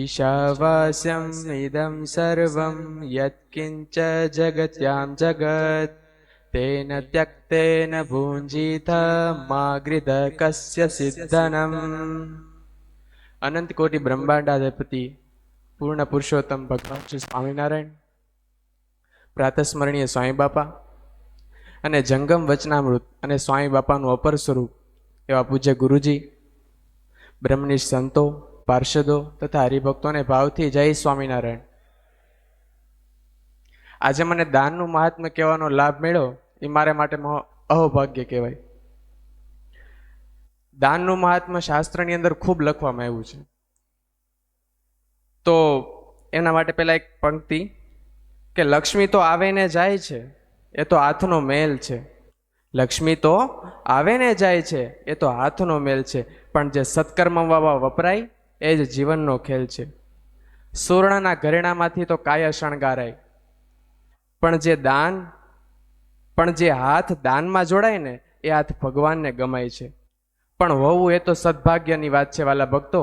ईशावास्यं इदं सर्वं यत्किञ्च जगत्यां जगत् तेन त्यक्तेन भुञ्जीथ मा गृधकस्य सिद्धनम्। अनंत कोटि ब्रह्मांडाधिपति पूर्ण पुरुषोत्तम भगवान श्री स्वामीनारायण, प्रातस्मरणीय स्वामी बापा અને જંગમ વચનામૃત અને સ્વામી બાપાનું અપર સ્વરૂપ એવા પૂજ્ય ગુરુજી, બ્રહ્મનિષ્ઠ સંતો, પાર્ષદો તથા હરિભક્તોને ભાવથી જય સ્વામિનારાયણ। આજે મને દાનનું મહાત્મ્ય કહેવાનો લાભ મળ્યો એ મારા માટે અહોભાગ્ય કહેવાય। દાનનું મહાત્મ્ય શાસ્ત્રની અંદર ખૂબ લખવામાં આવ્યું છે। તો એના માટે પહેલા એક પંક્તિ કે લક્ષ્મી તો આવે ને જાય છે, એ તો હાથનો મેલ છે। લક્ષ્મી તો આવે ને જાય છે, એ તો હાથનો મેલ છે, પણ જે સત્કર્મમાં વપરાય એ જ જીવનનો ખેલ છે। સુવર્ણના ઘરેણામાંથી તો કાયા શણગારાય, પણ જે હાથ દાનમાં જોડાય ને એ હાથ ભગવાનને ગમાય છે। પણ હોવું એ તો સદભાગ્યની વાત છે વાલા ભક્તો,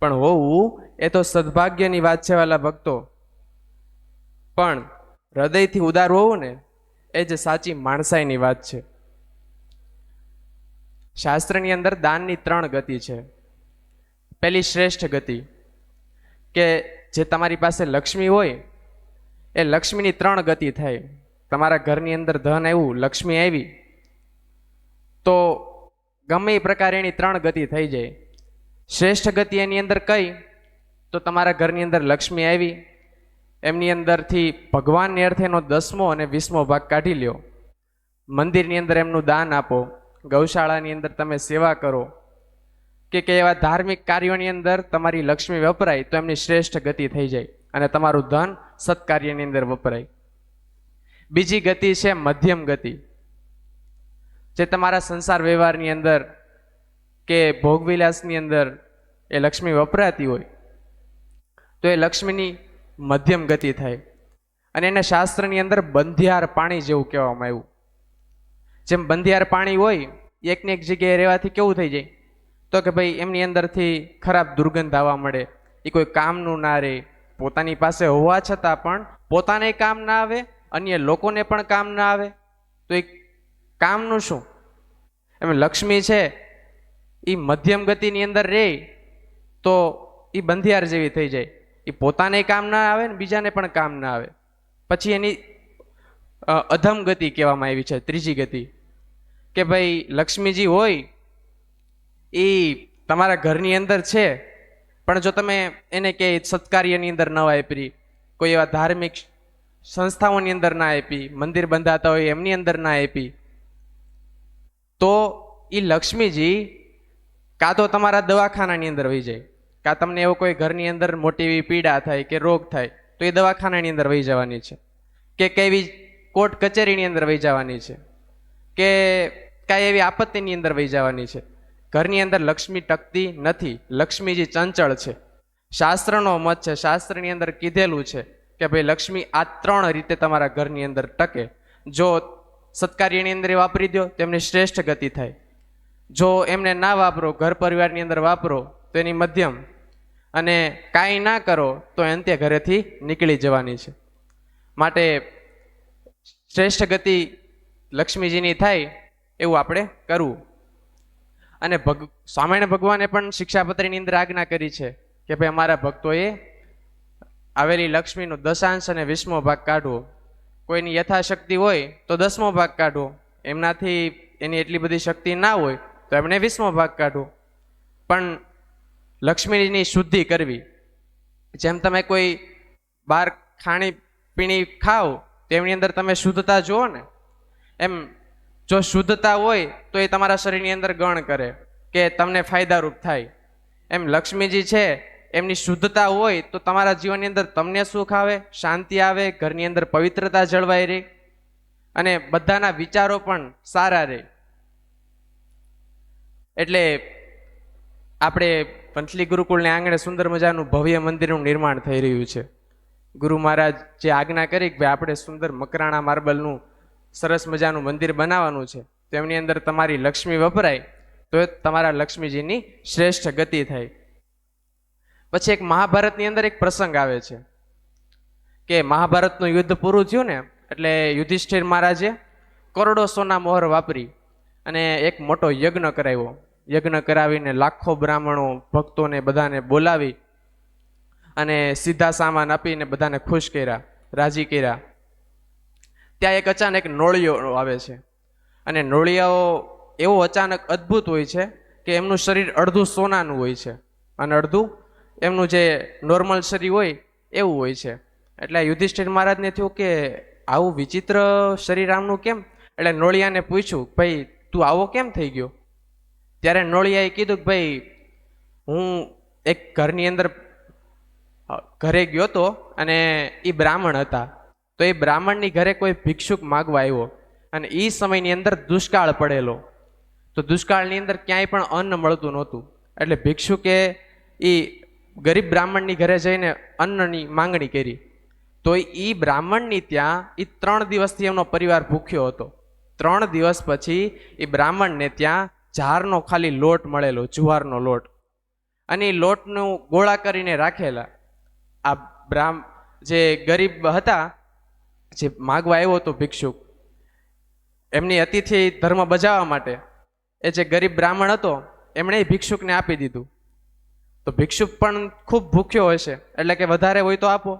પણ હોવું એ તો સદભાગ્યની વાત છે વાલા ભક્તો, પણ હૃદયથી ઉદાર હોવું ને એ જ સાચી માણસાઈની વાત છે। શાસ્ત્રની અંદર દાનની 3 ગતિ છે। પહેલી શ્રેષ્ઠ ગતિ કે જે તમારી પાસે લક્ષ્મી હોય એ લક્ષ્મીની 3 ગતિ થાય। તમારા ઘરની અંદર ધન આવ્યું, લક્ષ્મી આવી તો ગમે એ પ્રકારે એની 3 ગતિ થઈ જાય। શ્રેષ્ઠ ગતિ એની અંદર કઈ? તો તમારા ઘરની અંદર લક્ષ્મી આવી, એમની અંદરથી ભગવાનની અર્થે એનો 10મો અને 20મો ભાગ કાઢી લ્યો, મંદિરની અંદર એમનું દાન આપો, ગૌશાળાની અંદર તમે સેવા કરો કે એવા ધાર્મિક કાર્યોની અંદર તમારી લક્ષ્મી વપરાય તો એમની શ્રેષ્ઠ ગતિ થઈ જાય અને તમારું ધન સત્કાર્યની અંદર વપરાય। બીજી ગતિ છે મધ્યમ ગતિ, જે તમારા સંસાર વ્યવહારની અંદર કે ભોગવિલાસની અંદર એ લક્ષ્મી વપરાતી હોય તો એ લક્ષ્મીની મધ્યમ ગતિ થાય અને એને શાસ્ત્રની અંદર બંધિયાર પાણી જેવું કહેવામાં આવ્યું। જેમ બંધિયાર પાણી હોય એકને એક જગ્યાએ રહેવાથી કેવું થઈ જાય? તો કે ભાઈ એમની અંદરથી ખરાબ દુર્ગંધ આવવા મળે, એ કોઈ કામનું ના રહે, પોતાની પાસે હોવા છતાં પણ પોતાને કામ ના આવે, અન્ય લોકોને પણ કામ ના આવે, તો એ કામનું શું? એમ લક્ષ્મી છે એ મધ્યમ ગતિની અંદર રહે તો એ બંધિયાર જેવી થઈ જાય, એ પોતાને કામ ના આવે ને બીજાને પણ કામ ના આવે। પછી એની અધમ ગતિ કહેવામાં આવી છે, ત્રીજી ગતિ કે ભાઈ લક્ષ્મીજી હોય એ તમારા ઘરની અંદર છે, પણ જો તમે એને કે સત્કાર્યની અંદર ન વાપરી, કોઈ એવા ધાર્મિક સંસ્થાઓની અંદર ના આપી, મંદિર બંધાતા હોય એમની અંદર ના આપી, તો એ લક્ષ્મીજી કાં તો તમારા દવાખાનાની અંદર વહી જાય, કાં તમને એવો કોઈ ઘરની અંદર મોટી એવી પીડા થાય કે રોગ થાય તો એ દવાખાનાની અંદર વહી જવાની છે, કે કેવી કોર્ટ કચેરીની અંદર વહી જવાની છે, કે કાંઈ એવી આપત્તિની અંદર વહી જવાની છે। ઘરની અંદર લક્ષ્મી ટકતી નથી, લક્ષ્મીજી ચંચળ છે। શાસ્ત્રનો મત છે, શાસ્ત્રની અંદર કીધેલું છે કે ભાઈ લક્ષ્મી આ 3 રીતે તમારા ઘરની અંદર ટકે। જો સત્કાર્યની અંદર વાપરી દો તો એમની શ્રેષ્ઠ ગતિ થાય, જો એમને ના વાપરો, ઘર પરિવારની અંદર વાપરો તો એની મધ્યમ, અને કાંઈ ના કરો તો અંતે ઘરેથી નીકળી જવાની છે। માટે શ્રેષ્ઠ ગતિ લક્ષ્મીજીની થાય એવું આપણે કરવું। અને સ્વામિનારાયણ ભગવાને પણ શિક્ષાપત્રીની અંદર આજ્ઞા કરી છે કે ભાઈ અમારા ભક્તોએ આવેલી લક્ષ્મીનો 10 અને 20મો ભાગ કાઢવો। કોઈની યથાશક્તિ હોય તો 10મો ભાગ કાઢવો, એમનાથી એની એટલી બધી શક્તિ ના હોય તો એમને 20મો ભાગ કાઢવો, પણ લક્ષ્મીની શુદ્ધિ કરવી। જેમ તમે કોઈ બહાર ખાણી પીણી ખાઓ તો એમની અંદર તમે શુદ્ધતા જુઓ ને, એમ જો શુદ્ધતા હોય તો એ તમારા શરીરની અંદર ગણ કરે કે તમને ફાયદારૂપ થાય। એમ લક્ષ્મીજી છે એમની શુદ્ધતા હોય તો તમારા જીવનની અંદર તમને સુખ આવે, શાંતિ આવે, ઘરની અંદર પવિત્રતા જળવાઈ રહે અને બધાના વિચારો પણ સારા રહે। એટલે આપણે પંચલી ગુરુકુળને આંગણે સુંદર મજાનું ભવ્ય મંદિરનું નિર્માણ થઈ રહ્યું છે। ગુરુ મહારાજ જે આજ્ઞા કરી કે ભાઈ આપણે સુંદર મકરાણા માર્બલનું સરસ મજાનું મંદિર બનાવવાનું છે, તો એમની અંદર તમારી લક્ષ્મી વપરાય તો તમારા લક્ષ્મીજીની શ્રેષ્ઠ ગતિ થાય। પછી એક મહાભારતની અંદર એક પ્રસંગ આવે છે કે મહાભારતનું યુદ્ધ પૂરું થયું ને એટલે યુધિષ્ઠિર મહારાજે કરોડો સોના મોહર વાપરી અને એક મોટો યજ્ઞ કરાવ્યો. યજ્ઞ કરાવીને લાખો બ્રાહ્મણો ભક્તોને બધાને બોલાવી અને સીધા સામાન આપીને બધાને ખુશ કર્યા, રાજી કર્યા. ત્યાં એક અચાનક નોળિયો આવે છે અને નોળિયાઓ એવો અચાનક અદ્ભુત હોય છે કે એમનું શરીર અડધું સોનાનું હોય છે અને અડધું એમનું જે નોર્મલ શરીર હોય એવું હોય છે. એટલે યુધિષ્ઠિર મહારાજને થયું કે આવું વિચિત્ર શરીર આમનું કેમ? એટલે નોળિયાને પૂછ્યું, ભાઈ તું આવો કેમ થઈ ગયો? ત્યારે નોળિયાએ કીધું કે ભાઈ હું એક ઘરની અંદર ઘરે ગયો તો અને એ બ્રાહ્મણ હતા, તો એ બ્રાહ્મણની ઘરે કોઈ ભિક્ષુક માગવા આવ્યો અને એ સમયની અંદર દુષ્કાળ પડેલો, તો દુષ્કાળની અંદર ક્યાંય પણ અન્ન મળતું નહોતું. એટલે ભિક્ષુકે એ ગરીબ બ્રાહ્મણની ઘરે જઈને અન્નની માંગણી કરી. તો એ બ્રાહ્મણની ત્યાં એ 3 દિવસથી એમનો પરિવાર ભૂખ્યો હતો. 3 દિવસ પછી એ બ્રાહ્મણને ત્યાં જારનો ખાલી લોટ મળેલો, જુવારનો લોટ, અને એ લોટનું ગોળા કરીને રાખેલા. આ જે ગરીબ હતા, જે માગવા આવ્યો હતો ભિક્ષુક, એમની અતિથિ ધર્મ બજાવવા માટે એ જે ગરીબ બ્રાહ્મણ હતો એમણે ભિક્ષુકને આપી દીધું. તો ભિક્ષુક પણ ખૂબ ભૂખ્યો હશે એટલે કે વધારે હોય તો આપો,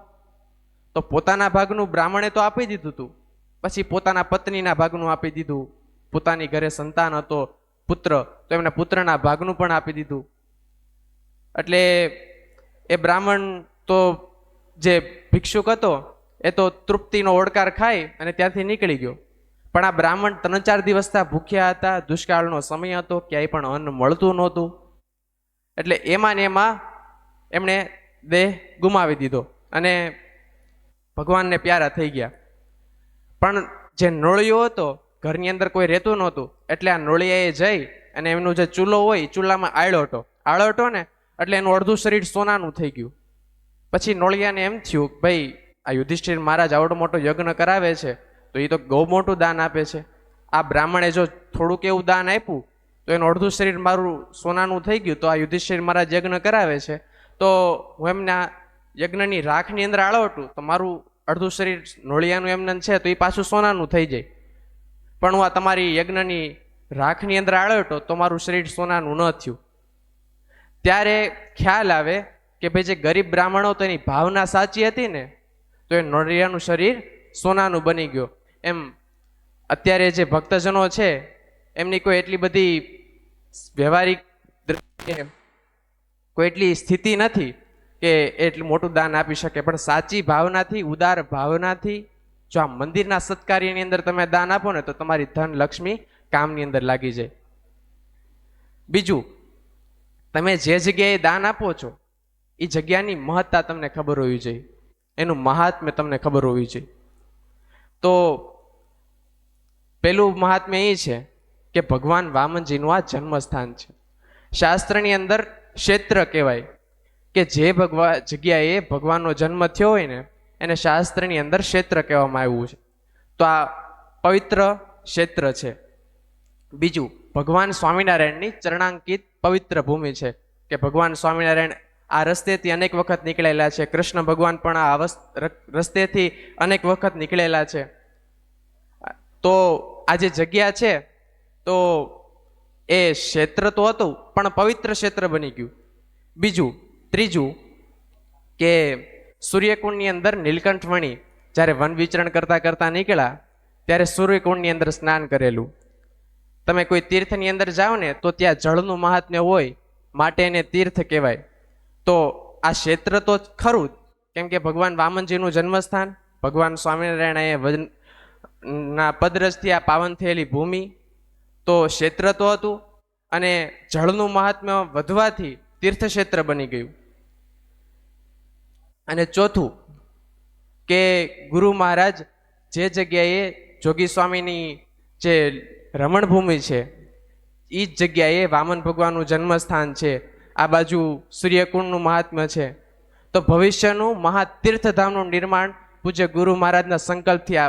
તો પોતાના ભાગનું બ્રાહ્મણે તો આપી દીધું હતું, પછી પોતાના પત્નીના ભાગનું આપી દીધું. પોતાની ઘરે સંતાન હતો, પુત્ર, તો એમના પુત્રના ભાગનું પણ આપી દીધું. એટલે એ બ્રાહ્મણ તો જે ભિક્ષુક હતો એ તો તૃપ્તિનો ઓડકાર ખાઈ અને ત્યાંથી નીકળી ગયો. પણ આ બ્રાહ્મણ 3-4 દિવસથી ભૂખ્યા હતા, દુષ્કાળનો સમય હતો, ક્યાંય પણ અન્ન મળતું નહોતું. એટલે એમાં ને એમાં એમણે દેહ ગુમાવી દીધો અને ભગવાનને પ્યારા થઈ ગયા. પણ જે નોળિયો હતો ઘરની અંદર કોઈ રહેતું નહોતું, એટલે આ નોળિયાએ જઈ અને એમનું જે ચૂલો હોય ચૂલામાં આળોટો ને એટલે એનું અડધું શરીર સોનાનું થઈ ગયું. પછી નોળિયાને એમ થયું કે ભાઈ આ યુધિષ્ઠિર મહારાજ આવડો મોટો યજ્ઞ કરાવે છે તો એ તો બહુ મોટું દાન આપે છે. આ બ્રાહ્મણે જો થોડુંક એવું દાન આપ્યું તો એનું અડધું શરીર મારું સોનાનું થઈ ગયું. તો આ યુધિષ્ઠિર મહારાજ યજ્ઞ કરાવે છે તો હું એમના યજ્ઞની રાખની અંદર આળવટું તો મારું અડધું શરીર નોળિયાનું એમને છે તો એ પાછું સોનાનું થઈ જાય. પણ હું આ તમારી યજ્ઞની રાખની અંદર આળવટો તો મારું શરીર સોનાનું ન થયું. ત્યારે ખ્યાલ આવે કે ભાઈ જે ગરીબ બ્રાહ્મણો તો એની ભાવના સાચી હતી ને, તો એ નોળિયાનું શરીર સોનાનું બની ગયો. એમ અત્યારે જે ભક્તજનો છે એમની કોઈ એટલી બધી વ્યવહારિક કોઈ એટલી સ્થિતિ નથી કે એટલું મોટું દાન આપી શકે, પણ સાચી ભાવનાથી, ઉદાર ભાવનાથી જો આ મંદિરના સત્કાર્યની અંદર તમે દાન આપો ને તો તમારી ધન લક્ષ્મી કામની અંદર લાગી જાય. બીજું, તમે જે જગ્યાએ દાન આપો છો એ જગ્યાની મહત્તા તમને ખબર હોવી જોઈએ, એનું મહાત્મ્ય તમને ખબર હોવી જોઈએ. તો પેલું મહાત્મ્ય એ છે કે ભગવાન વામનજીનું આ જન્મસ્થાન છે. શાસ્ત્રની અંદર ક્ષેત્ર કહેવાય કે જે જગ્યાએ ભગવાનનો જન્મ થયો હોય ને એને શાસ્ત્રની અંદર ક્ષેત્ર કહેવામાં આવ્યું છે. તો આ પવિત્ર ક્ષેત્ર છે. બીજું, ભગવાન સ્વામિનારાયણની ચરણાંકિત પવિત્ર ભૂમિ છે કે ભગવાન સ્વામિનારાયણ આ રસ્તેથી અનેક વખત નીકળેલા છે. કૃષ્ણ ભગવાન પણ આ રસ્તેથી અનેક વખત નીકળેલા છે. તો આ જે જગ્યા છે તો એ ક્ષેત્ર તો હતું પણ પવિત્ર ક્ષેત્ર બની ગયું. બીજું, ત્રીજું કે સૂર્યકુંડની અંદર નીલકંઠ મણિ જ્યારે વન વિચરણ કરતા કરતા નીકળ્યા ત્યારે સૂર્યકુંડની અંદર સ્નાન કરેલું. તમે કોઈ તીર્થની અંદર જાઓ ને તો ત્યાં જળનું મહાત્મ્ય હોય માટે એને તીર્થ કહેવાય. તો આ ક્ષેત્ર તો ખરું જ, કેમ કે ભગવાન વામનજીનું જન્મસ્થાન, ભગવાન સ્વામિનારાયણ ના પદરજથી આ પાવન થયેલી ભૂમિ, તો ક્ષેત્ર તો હતું અને જળનું મહાત્મ્ય વધવાથી તીર્થક્ષેત્ર બની ગયું. અને ચોથું કે ગુરુ મહારાજ જે જગ્યાએ જોગી સ્વામીની જે રમણભૂમિ છે એ જ જગ્યાએ વામન ભગવાનનું જન્મસ્થાન છે. આ બાજુ સૂર્યકુંડનું મહાત્મ્ય છે. તો ભવિષ્યનું મહાતીર્થધામનું નિર્માણ પૂજ્ય ગુરુ મહારાજના સંકલ્પથી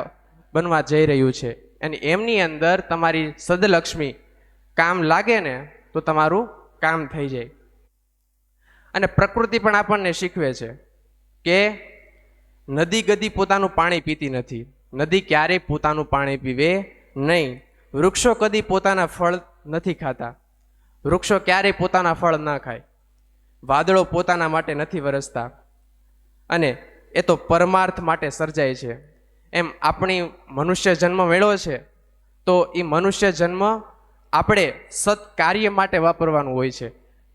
બનવા જઈ રહ્યું છે. અને એમની અંદર તમારી સદલક્ષ્મી કામ લાગે ને તો તમારું કામ થઈ જાય. અને પ્રકૃતિ પણ આપણને શીખવે છે કે નદી ગદી પોતાનું પાણી પીતી નથી, નદી ક્યારેય પોતાનું પાણી પીવે નહીં. વૃક્ષો કદી પોતાના ફળ નથી ખાતા, વૃક્ષો ક્યારેય પોતાના ફળ ન ખાય. વાદળો પોતાના માટે નથી વરસતા, અને એ તો પરમાર્થ માટે સર્જાય છે. એમ આપણી મનુષ્ય જન્મ મેળવો છે તો એ મનુષ્ય જન્મ આપણે સત્કાર્ય માટે વાપરવાનું હોય છે,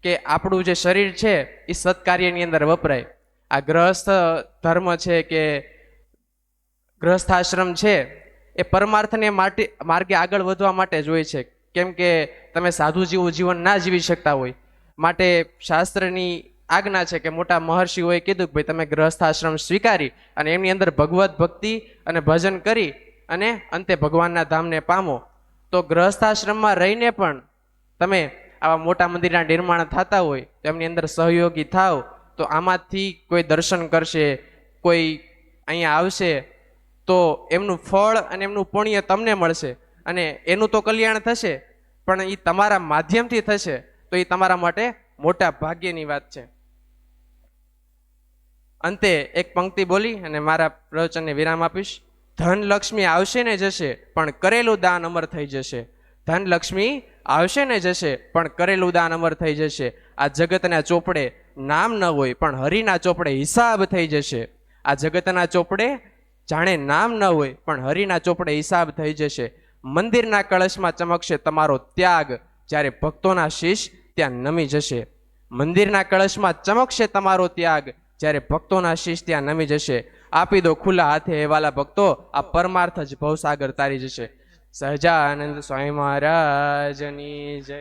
કે આપણું જે શરીર છે એ સત્કાર્યની અંદર વપરાય. આ ગ્રહસ્થ ધર્મ છે કે ગ્રહસ્થાશ્રમ છે એ પરમાર્થને માર્ગે આગળ વધવા માટે જ હોય છે. કેમ કે તમે સાધુ જેવું જીવન ના જીવી શકતા હોય, માટે શાસ્ત્રની આજ્ઞા છે કે મોટા મહર્ષિઓએ કીધું કે ભાઈ તમે ગ્રહસ્થાશ્રમ સ્વીકારી અને એમની અંદર ભગવત ભક્તિ અને ભજન કરી અને અંતે ભગવાનના ધામને પામો. તો ગ્રહસ્થાશ્રમમાં રહીને પણ તમે આવા મોટા મંદિરના નિર્માણ થતા હોય તો એમની અંદર સહયોગી થાવ, તો આમાંથી કોઈ દર્શન કરશે, કોઈ અહીંયા આવશે, તો એમનું ફળ અને એમનું પુણ્ય તમને મળશે, અને એનું તો કલ્યાણ થશે, પણ એ તમારા માધ્યમથી થશે, તો એ તમારા માટે મોટા ભાગ્યની વાત છે. અંતે એક પંક્તિ બોલી અને મારા પ્રવચનને વિરામ આપીશ. ધન લક્ષ્મી આવશે ને જશે, પણ કરેલું દાન અમર થઈ જશે. ધન લક્ષ્મી આવશે ને જશે, પણ કરેલું દાન અમર થઈ જશે. આ જગતના ચોપડે નામ ન હોય, પણ હરિના ચોપડે હિસાબ થઈ જશે. આ જગતના ચોપડે જાણે નામ ન હોય, પણ હરિના ચોપડે હિસાબ થઈ જશે. મંદિરના કળશમાં ચમકશે તમારો ત્યાગ, જ્યારે ભક્તોના શીશ ત્યાં નમી જશે. મંદિરના કળશમાં ચમકશે તમારો ત્યાગ, જ્યારે ભક્તોના શીશ ત્યાં નમી જશે. આપી દો ખુલ્લા હાથે હે વાલા ભક્તો, આ પરમાર્થ જ ભવસાગર તારી જશે. સહજાનંદ સ્વામી મહારાજની જય.